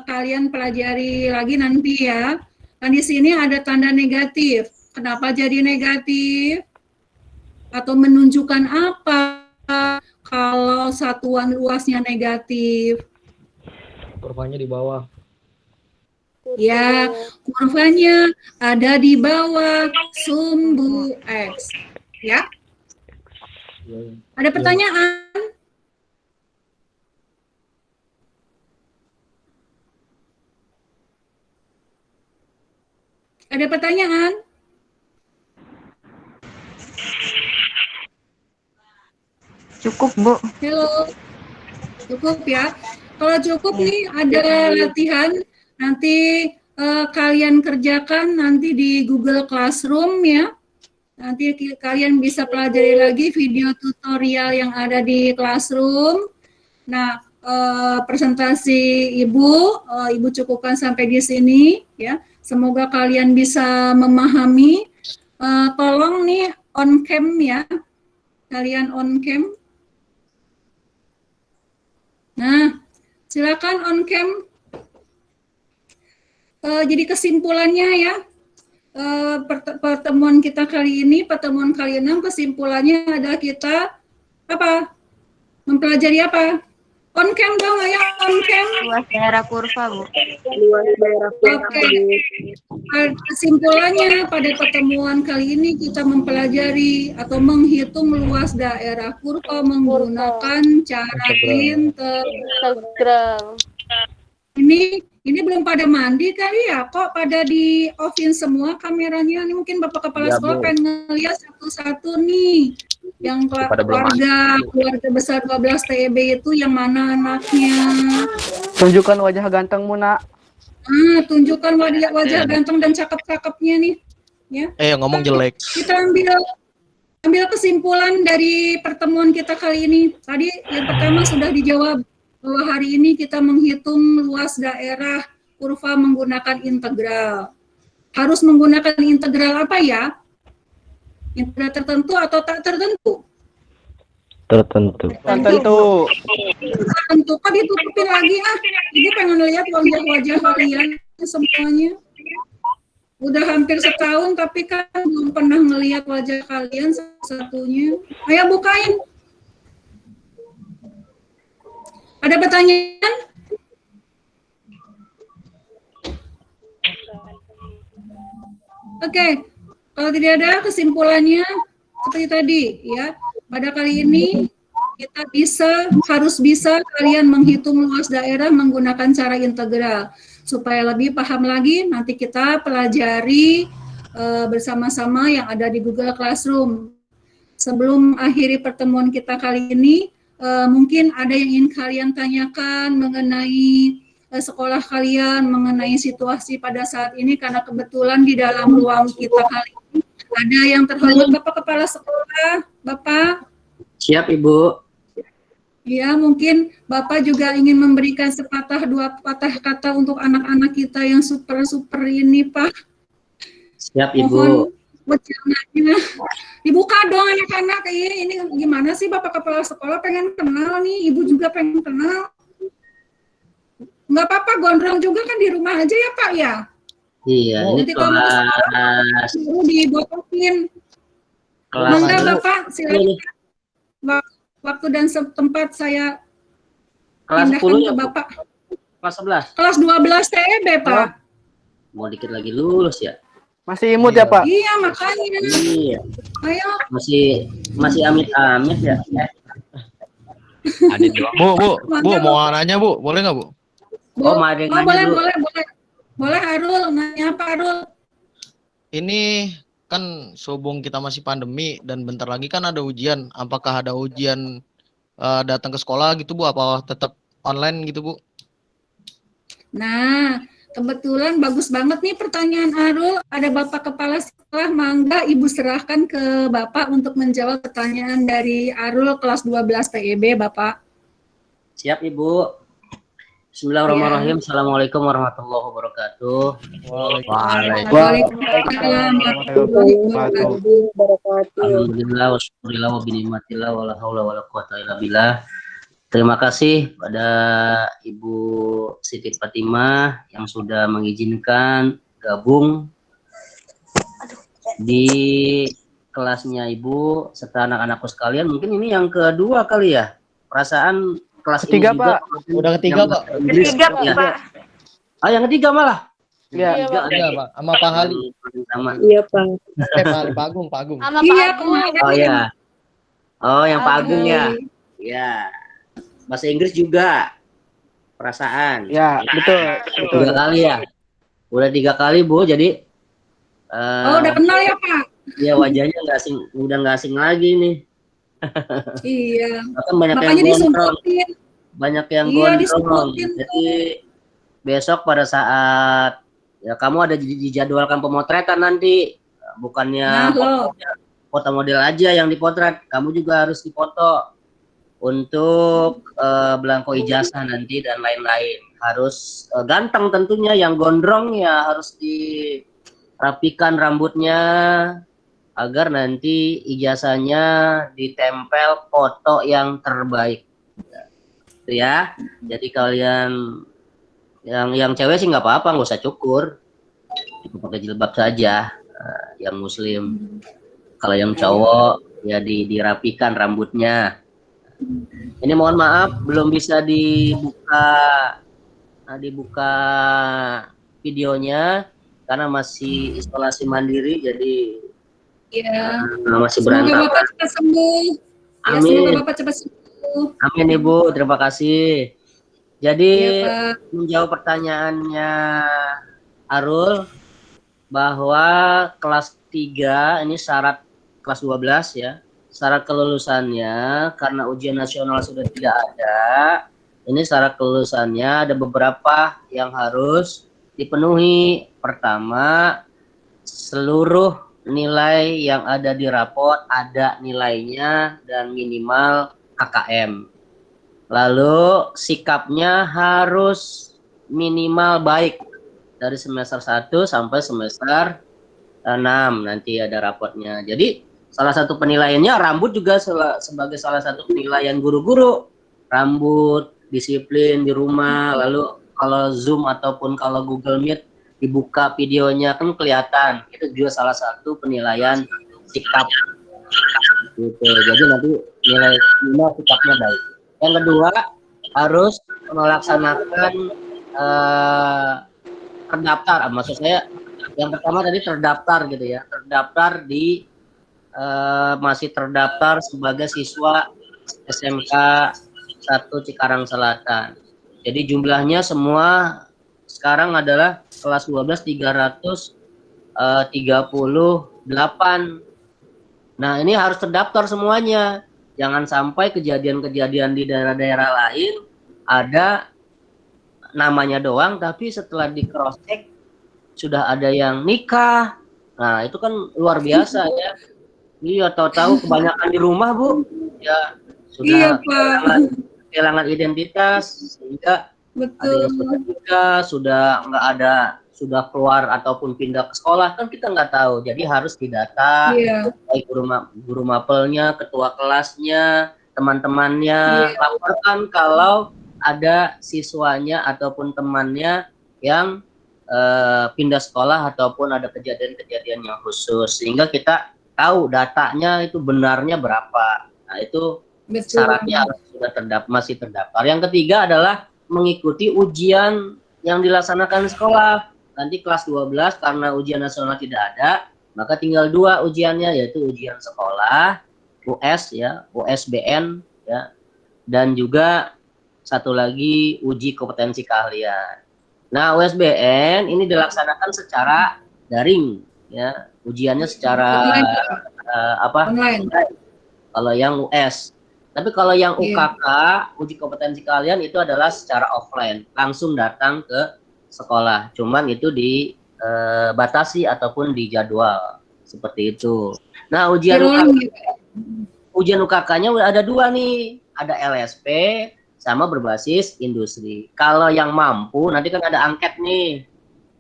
kalian pelajari lagi nanti ya. Nah, di sini ada tanda negatif. Kenapa jadi negatif? Atau menunjukkan apa? kalau satuan luasnya negatif? Kurvanya di bawah. Ya, kurvanya ada di bawah sumbu X. Ya, ada pertanyaan? Ada pertanyaan? Cukup, Bu. Halo, cukup ya. Kalau cukup nih ada latihan nanti kalian kerjakan nanti di Google Classroom ya. Nanti kalian bisa pelajari lagi video tutorial yang ada di Classroom. Nah, presentasi Ibu cukupkan sampai di sini ya. Semoga kalian bisa memahami. Tolong nih on cam ya. Kalian on cam. Nah, silakan on cam. Jadi kesimpulannya ya, pertemuan kita kali ini, pertemuan kali 6, kesimpulannya adalah kita apa? Mempelajari apa? On cam dong, ayo on cam. Luas daerah kurva, Bu. Oke. Kesimpulannya pada pertemuan kali ini kita mempelajari atau menghitung luas daerah kurva menggunakan cara integral. Ini belum pada mandi kali ya? Kok pada di offin semua kameranya? Ini mungkin Bapak Kepala Ya, Sekolah Bu. pengen ngeliat satu-satu nih. Yang Pada belum keluarga besar 12 TEB itu yang mana anaknya? Tunjukkan wajah gantengmu, Nak. Tunjukkan wajah ganteng dan cakep-cakepnya nih. Ya. Ngomong jelek. Kita ambil kesimpulan dari pertemuan kita kali ini. Tadi yang pertama sudah dijawab bahwa hari ini kita menghitung luas daerah kurva menggunakan integral. Harus menggunakan integral apa ya? Integral tertentu atau tak tertentu? Tertentu. Tentu. Tertentu. Kok ditutupin lagi Ibu pengen lihat wajah-wajah kalian semuanya. Udah hampir setahun tapi kan belum pernah ngelihat wajah kalian satu-satunya. Ayo bukain. Ada pertanyaan? Oke, kalau tidak ada kesimpulannya seperti tadi ya. Pada kali ini kita harus bisa kalian menghitung luas daerah menggunakan cara integral. Supaya lebih paham lagi, nanti kita pelajari bersama-sama yang ada di Google Classroom. Sebelum akhiri pertemuan kita kali ini, mungkin ada yang ingin kalian tanyakan mengenai sekolah kalian, mengenai situasi pada saat ini, karena kebetulan di dalam ruang kita kali ini ada yang terhormat Bapak Kepala Sekolah. Bapak? Siap, Ibu. Ya, mungkin Bapak juga ingin memberikan sepatah dua patah kata untuk anak-anak kita yang super-super ini, Pak. Siap, Ibu. Mohon wacananya. Dibuka dong anak-anak. Ini gimana sih Bapak Kepala Sekolah pengen kenal nih, Ibu juga pengen kenal. Nggak apa-apa, gondrong juga kan di rumah aja ya, Pak ya? Iya, ini Nanti kalau mau ke sekolah, kelas baru dibotokin. Mangga Bapak, silakan. Waktu dan tempat saya kelas pindahkan 10 ke ya, Bu? Bapak. Kelas 11. Kelas 12 TEB, Pak. Mau dikit lagi lulus ya? Masih imut ya, Pak? Iya, makanya. Iya. Ayo. Masih amit-amit ya. Adit doang. Bu, mau nanya Bu, boleh nggak Bu? Oh, mau ada yang nanya dulu. Boleh Arul, nanya apa Arul? Ini kan sehubung kita masih pandemi dan bentar lagi kan ada ujian. Apakah ada ujian datang ke sekolah gitu Bu? Apa tetap online gitu Bu? Nah, kebetulan bagus banget nih pertanyaan Arul. Ada Bapak Kepala Sekolah, mangga Ibu serahkan ke Bapak untuk menjawab pertanyaan dari Arul kelas 12 TEB, Bapak. Siap, Ibu. Bismillahirrahmanirrahim. Assalamualaikum warahmatullahi wabarakatuh. Waalaikumsalam warahmatullahi wabarakatuh. Alhamdulillah wassallallahu wa binikmatillah wala haula wala quwata illa billah. Terima kasih pada Ibu Siti Fatimah yang sudah mengizinkan gabung di kelasnya Ibu serta anak-anakku sekalian. Mungkin ini yang kedua kali ya Perasaan kelas ini Ketiga, juga Pak. Udah ketiga, yang Pak. Inggris Ketiga, ya. Pak. Ah, yang ketiga malah. Iya. Ketiga Iya, Pak. Sama Pak Hali. sama. Iya, Pak. Pak Hali, Pak Agung, Pak Agung. Sama Pak Iya, Agung. kemarin. Oh ya. Oh, yang Pak Agung ya. Hai. Ya. Bahasa Inggris juga. Perasaan. Ya, betul. Betul. 3 kali ya. Udah 3 kali, Bu. Jadi Oh, udah kenal ya, Pak? ya wajahnya udah nggak asing lagi nih. Iya. Bahkan banyak yang Makanya gondrong. disumpetin. Banyak yang Iya, gondrong. disumpetin Jadi besok pada saat ya kamu ada dijadwalkan pemotretan nanti, bukannya Nah, lo. foto model aja yang dipotret, kamu juga harus difoto untuk belangko ijazah nanti dan lain-lain. Harus ganteng tentunya, yang gondrong ya harus dirapikan rambutnya agar nanti ijazahnya ditempel foto yang terbaik. Itu ya. Jadi kalian yang cewek sih nggak apa-apa, nggak usah cukur, pakai jilbab saja. Yang muslim, kalau yang cowok ya dirapikan rambutnya. Ini mohon maaf belum bisa dibuka videonya karena masih isolasi mandiri, jadi Iya. masih Semoga berantakan. Bapak cepat sembuh. Ya, Amin. semoga Bapak cepat sembuh. Amin Ibu, terima kasih. Jadi Iya, Pak. menjawab pertanyaannya Arul, bahwa kelas 3 ini syarat kelas 12 ya, syarat kelulusannya karena ujian nasional sudah tidak ada, ini syarat kelulusannya ada beberapa yang harus dipenuhi. Pertama, seluruh nilai yang ada di rapot ada nilainya dan minimal KKM. Lalu sikapnya harus minimal baik dari semester 1 sampai semester 6 nanti ada rapotnya. Jadi salah satu penilaiannya rambut juga sebagai salah satu penilaian guru-guru. Rambut, disiplin di rumah, lalu kalau Zoom ataupun kalau Google Meet dibuka videonya kan kelihatan. Itu juga salah satu penilaian sikap. Gitu. Jadi nanti nilai minimal sikapnya baik. Yang kedua, harus melaksanakan terdaftar. Maksud saya yang pertama tadi terdaftar gitu ya. Terdaftar di masih terdaftar sebagai siswa SMK 1 Cikarang Selatan. Jadi jumlahnya semua sekarang adalah kelas 12 338. Nah, ini harus terdaftar semuanya. Jangan sampai kejadian-kejadian di daerah-daerah lain ada namanya doang, tapi setelah di cross check sudah ada yang nikah. Nah, itu kan luar biasa ya. Iya, tahu-tahu kebanyakan di rumah, Bu. Ya, Iya, sudah Pak. kehilangan identitas sehingga ada Betul. yang sudah nikah, sudah nggak ada, sudah keluar ataupun pindah ke sekolah, kan kita nggak tahu. Jadi harus didata, Iya. baik guru mapelnya, ketua kelasnya, teman-temannya, Iya. laporkan kalau ada siswanya ataupun temannya yang pindah sekolah ataupun ada kejadian-kejadian yang khusus, sehingga kita tahu datanya itu benarnya berapa. Nah, itu Betul. syaratnya harus sudah masih terdaftar. Yang ketiga adalah mengikuti ujian yang dilaksanakan di sekolah. Nanti kelas 12 karena ujian nasional tidak ada, maka tinggal 2 ujiannya, yaitu ujian sekolah, US ya, USBN ya, dan juga satu lagi uji kompetensi keahlian. Nah, USBN ini dilaksanakan secara daring ya, ujiannya secara Online. kalau yang US. Tapi kalau yang Iya. UKK, uji kompetensi keahlian, itu adalah secara offline, langsung datang ke sekolah. Cuman itu dibatasi ataupun dijadwal seperti itu. Nah, ujian UKK-nya ada 2 nih, ada LSP sama berbasis industri. Kalau yang mampu, nanti kan ada angket nih.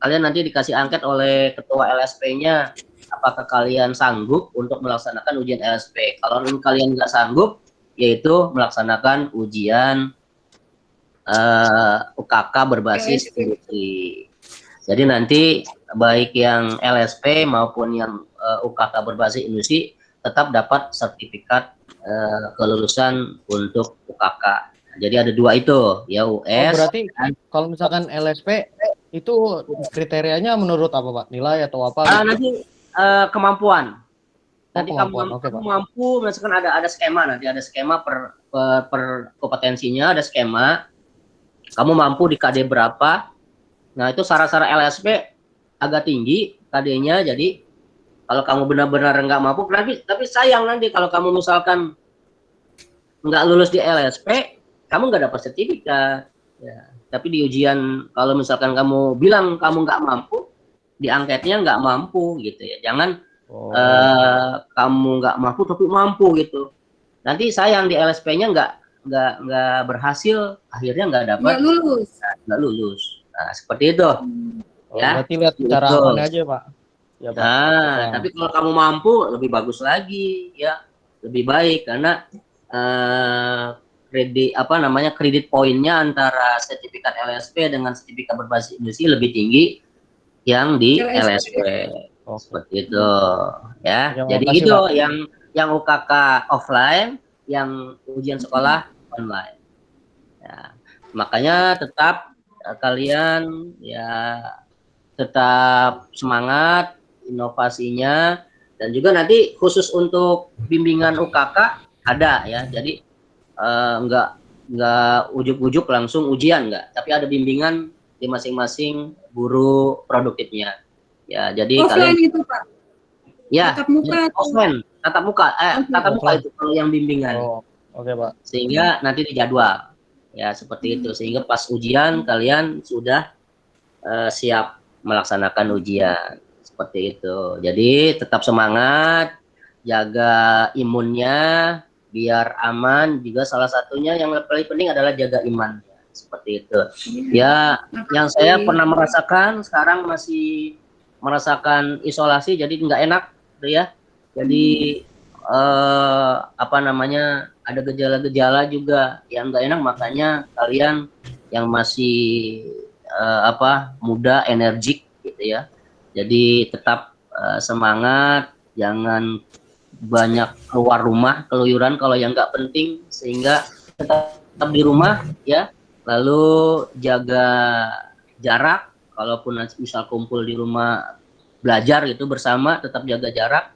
Kalian nanti dikasih angket oleh ketua LSP-nya, apakah kalian sanggup untuk melaksanakan ujian LSP. Kalau kalian nggak sanggup, yaitu melaksanakan ujian UKK berbasis industri. Jadi nanti baik yang LSP maupun yang UKK berbasis industri tetap dapat sertifikat kelulusan untuk UKK. Jadi ada dua itu, ya Oh, US. berarti kalau misalkan LSP itu kriterianya menurut apa, Pak? Nilai atau apa gitu? Nanti kemampuan. Nanti kemampuan. Oke, kamu Pak. mampu, misalkan ada skema, nanti ada skema per kompetensinya, ada skema. Kamu mampu di KD berapa? Nah, itu syarat-syarat LSP agak tinggi KD-nya. Jadi kalau kamu benar-benar nggak mampu, tapi sayang nanti kalau kamu misalkan nggak lulus di LSP, kamu nggak dapat sertifikat. Ya. Tapi di ujian, kalau misalkan kamu bilang kamu nggak mampu, di angketnya nggak mampu gitu ya. Jangan kamu nggak mampu tapi mampu gitu. Nanti sayang di LSP-nya nggak berhasil, akhirnya nggak dapat. Nggak lulus. Nah, seperti itu. Ya. Berarti lihat cara Betul. amannya aja, Pak. Ya, Pak. Nah, tapi kalau kamu mampu, lebih bagus lagi, ya, lebih baik karena kredit poinnya antara sertifikat LSP dengan sertifikat berbasis industri lebih tinggi yang di LSP. Seperti itu, ya. Ya, Jadi makasih, itu Pak. yang UKK offline, yang ujian sekolah online. Ya, makanya tetap kalian ya tetap semangat inovasinya, dan juga nanti khusus untuk bimbingan UKK ada ya. Jadi nggak ujuk-ujuk langsung ujian, nggak, tapi ada bimbingan di masing-masing guru produktifnya. Ya, jadi Offline kalian itu, Pak? ya Tatap muka atau- offline, tatap muka, tatap muka itu kalau yang bimbingan. Oke, Pak. Sehingga nanti dijadwal. Ya, seperti itu. Sehingga pas ujian kalian sudah siap melaksanakan ujian. Seperti itu. Jadi tetap semangat, jaga imunnya biar aman. Juga salah satunya yang paling penting adalah jaga iman. Seperti itu. Ya, yang saya pernah merasakan, sekarang masih merasakan isolasi, jadi nggak enak, ya. Jadi ada gejala-gejala juga yang nggak enak, makanya kalian yang masih muda, energik gitu ya. Jadi tetap semangat, jangan banyak keluar rumah, keluyuran kalau yang nggak penting, sehingga tetap di rumah ya. Lalu jaga jarak, kalaupun misal kumpul di rumah belajar gitu bersama, tetap jaga jarak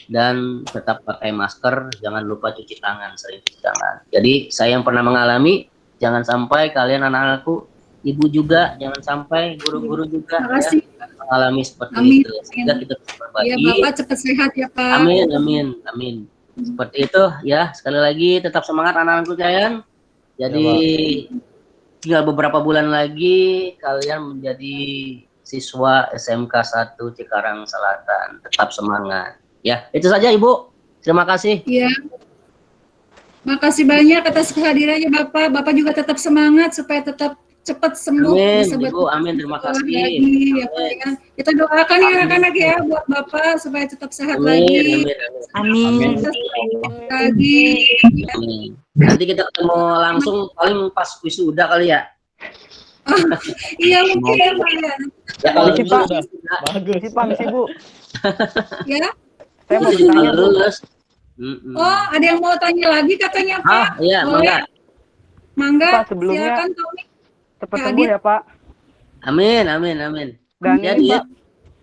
dan tetap pakai masker, jangan lupa cuci tangan, sering cuci tangan. Jadi saya yang pernah mengalami, jangan sampai kalian anak-anakku, ibu juga, jangan sampai guru-guru juga ya, mengalami seperti itu. Sehingga kita bisa berbagi. Ya, Bapak cepat sehat ya, Pak. Amin, amin, amin. Seperti itu ya, sekali lagi tetap semangat anak-anakku sayang. Jadi tinggal beberapa bulan lagi kalian menjadi siswa SMK 1 Cikarang Selatan. Tetap semangat. Ya, itu saja Ibu. Terima kasih. Iya. Makasih banyak atas kehadirannya Bapak. Bapak juga tetap semangat supaya tetap cepat sembuh. Amin, bisa Ibu. Amin. Terima kasih. Lagi, ya, Pak, ya. Kita doakan ya anak-anak ya buat Bapak supaya tetap sehat Amin, lagi. amin, Lagi. amin. Nanti kita ketemu langsung paling pas wisuda kali ya. Iya mungkin ya, Pak ya. Ya, kalau Misi, Pak. Bagus. Misi, Pak, misi, Bu. Ya. Saya mau bertanya, Bu. lulus. Oh, ada yang mau tanya lagi katanya, Pak? Iya, Boleh? Mangga, Pak, sebelumnya silakan Tommy. cepat Ya, sembuh Adit. ya, Pak. Amin, amin, amin. Dan Jadi, ini, Pak,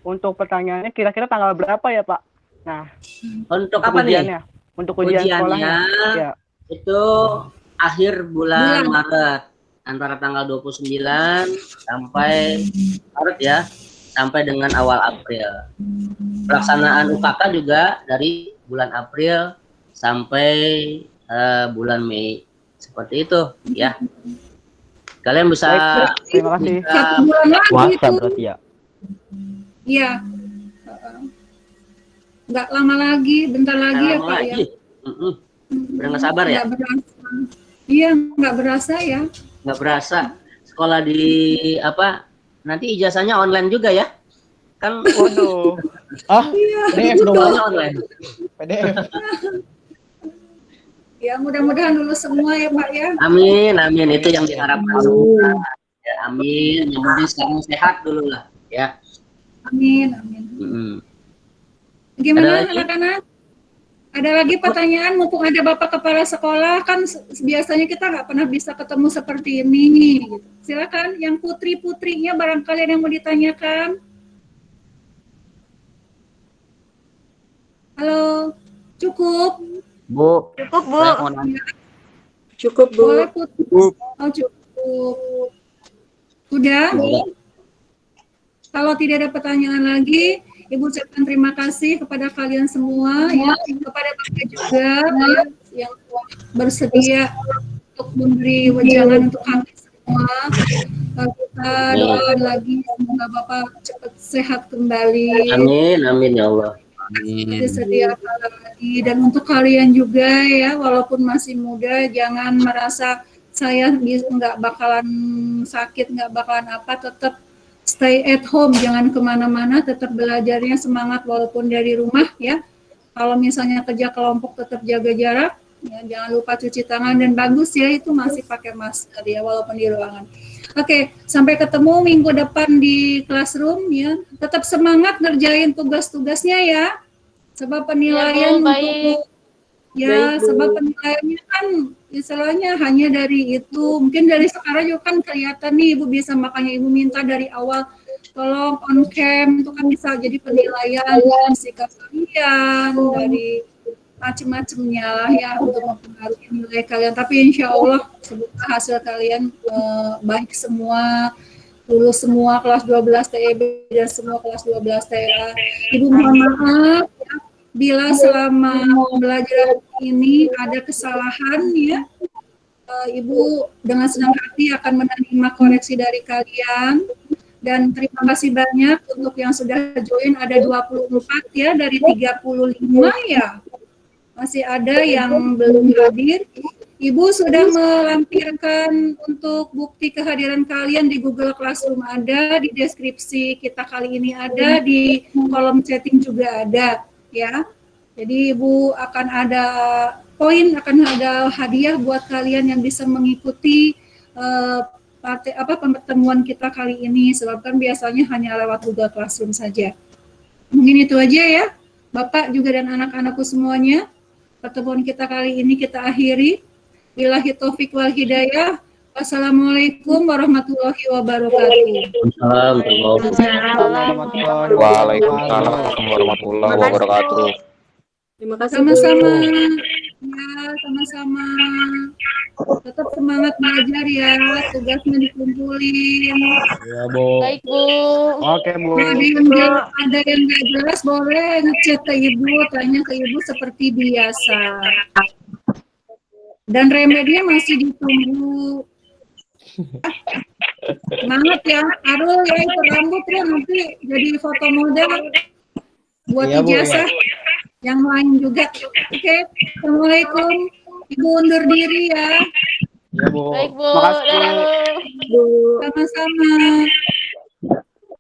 untuk pertanyaannya kira-kira tanggal berapa ya, Pak? Nah, untuk apa nih? ujiannya? Untuk ujian sekolahnya. Ya. Itu akhir bulan Maret, antara tanggal 29 sampai Maret ya, sampai dengan awal April. Pelaksanaan UKK juga dari bulan April sampai bulan Mei. Seperti itu ya. Kalian bisa Baik, terima kasih. bisa- 1 bulan lagi Puasa itu. berarti ya. Iya. Nggak lama lagi, bentar lagi ya, lama Pak ya. lagi. Udah nggak sabar ya? Nggak berasa. Iya, nggak berasa ya. Nggak berasa. Sekolah di apa? Nanti ijazahnya online juga ya? Kan Waduh. PDF dong, semuanya online. PDF. Ya, mudah-mudahan lulus semua ya, Pak ya. Amin, amin. Itu yang diharapkan semua. Ya, amin. Yang penting sekarang sehat dulu lah. Ya. Amin, amin. Mm-mm. Ada Gimana lagi? anak-anak? Ada lagi pertanyaan, mumpung ada Bapak Kepala Sekolah, kan biasanya kita nggak pernah bisa ketemu seperti ini. Gitu. Silakan, yang putri-putrinya barangkali ada yang mau ditanyakan. Halo, cukup? Bu, Cukup, Bu. saya mau nanya. Cukup, Bu. Boleh putri? Oh, cukup. Sudah? Kalau tidak ada pertanyaan lagi, Ibu ucapkan terima kasih kepada kalian semua, ya, kepada Bapak juga ya, yang bersedia untuk memberi wejangan untuk kami semua. Kita doakan lagi semoga Bapak cepat sehat kembali. Amin, amin ya Allah. Seperti sedia kala lagi. Dan untuk kalian juga ya, walaupun masih muda, jangan merasa saya nggak bakalan sakit, nggak bakalan apa, tetap stay at home, jangan kemana-mana, tetap belajarnya semangat walaupun dari rumah ya. Kalau misalnya kerja kelompok tetap jaga jarak, ya, jangan lupa cuci tangan dan bagus ya itu masih pakai masker ya walaupun di ruangan. Oke, sampai ketemu minggu depan di classroom ya. Tetap semangat ngerjain tugas-tugasnya ya. Sebab penilaian Bu, baik. untuk ya, sebab penilaiannya kan istilahnya hanya dari itu. Mungkin dari sekarang juga kan kelihatan nih Ibu bisa, makanya Ibu minta dari awal tolong on cam itu kan bisa jadi penilaian sikap kalian dari macam-macamnya lah ya untuk mempengaruhi nilai kalian. Tapi insya Allah semoga hasil kalian baik semua, lulus semua kelas 12 TEB dan semua kelas 12 TA. Ibu mohon maaf ya, bila selama belajar ini ada kesalahan ya, Ibu dengan senang hati akan menerima koreksi dari kalian. Dan terima kasih banyak untuk yang sudah join, ada 24 ya dari 35 ya. Masih ada yang belum hadir. Ibu sudah melampirkan untuk bukti kehadiran kalian di Google Classroom, ada di deskripsi kita kali ini, ada di kolom chatting juga ada ya. Jadi Ibu akan ada poin, akan ada hadiah buat kalian yang bisa mengikuti pertemuan kita kali ini, sebab kan biasanya hanya lewat Google Classroom saja. Mungkin itu aja ya, Bapak juga dan anak-anakku semuanya. Pertemuan kita kali ini kita akhiri. Billahi taufik wal hidayah. Wassalamualaikum warahmatullahi wabarakatuh. Waalaikumsalam warahmatullahi wabarakatuh. Terima kasih, Sama-sama. Ya, sama-sama. Tetap semangat belajar ya, tugasnya dikumpulin. Ya, Bu. Baik, Bu. Oke, Bu. Ada yang nggak jelas boleh ngechat ke Ibu, tanya ke Ibu seperti biasa. Dan remedinya masih ditunggu. Semangat ya, Arul ya itu rambut ya nanti jadi foto model buat Iya, Bu, ijazah. Yang lain juga. Oke, Assalamualaikum. Ibu undur diri ya. Ya, Bu. Baik, Bu. Makasih. Dadah, Bu. Sama-sama.